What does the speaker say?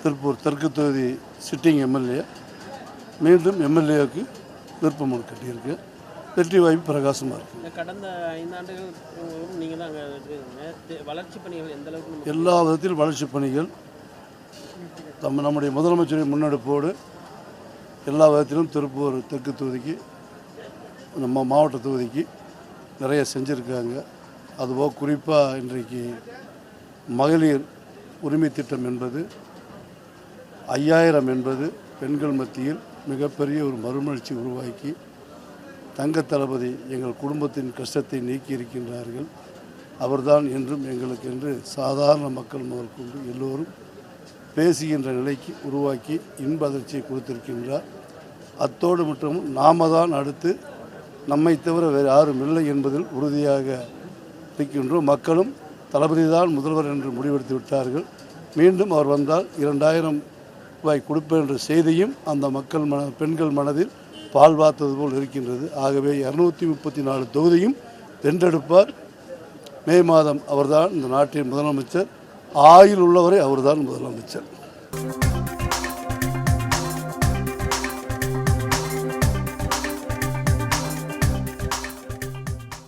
திருப்பூர் தெற்கு தொகுதி sitting MLA மீண்டும் எம்எல்ஏவுக்கு விருப்பமனு கட்டியிருக்கு. வெற்றி வாய்ப்பு பிரகாசமாக இருக்குது. கடந்த 5 ஆண்டுகள் நீங்கள் தான் அங்கே வளர்ச்சி பணிகள் எந்த அளவுக்கு எல்லா விதத்திலும் வளர்ச்சி பணிகள் நம்முடைய முதலமைச்சரின் முன்னெடுப்போடு எல்லா விதத்திலும் திருப்பூர் தெற்கு தொகுதிக்கு நம்ம மாவட்ட தொகுதிக்கு நிறைய செஞ்சுருக்காங்க. அதுபோக குறிப்பாக இன்றைக்கு மகளிர் உரிமை திட்டம் என்பது 5000 என்பது பெண்கள் மத்தியில் மிகப்பெரிய ஒரு மறுமலர்ச்சி உருவாக்கி தங்க தளபதி எங்கள் குடும்பத்தின் கஷ்டத்தை நீக்கி இருக்கின்றார்கள். அவர்தான் என்றும் எங்களுக்கு என்று சாதாரண மக்கள் முதல் கொண்டு எல்லோரும் பேசுகின்ற நிலைக்கு உருவாக்கி இன்ப அதிர்ச்சியை கொடுத்திருக்கின்றார். அத்தோடு மட்டும் நாம தான் அடுத்து நம்மை தவிர வேறு யாரும் இல்லை என்பதில் உறுதியாக இருக்கின்றோம். மக்களும் தளபதி தான் முதல்வர் என்று முடிவெடுத்து விட்டார்கள். மீண்டும் அவர் வந்தால் 2000 ரூபாய் கொடுப்பேன் என்ற செய்தியும் அந்த மக்கள் பெண்கள் மனதில் பால் வார்த்தது போல் இருக்கின்றது. ஆகவே 234 தொகுதியும் வென்றெடுப்பார். மே மாதம் அவர்தான் இந்த நாட்டின் முதலமைச்சர். ஆயுள் உள்ளவரை அவர்தான் முதலமைச்சர்.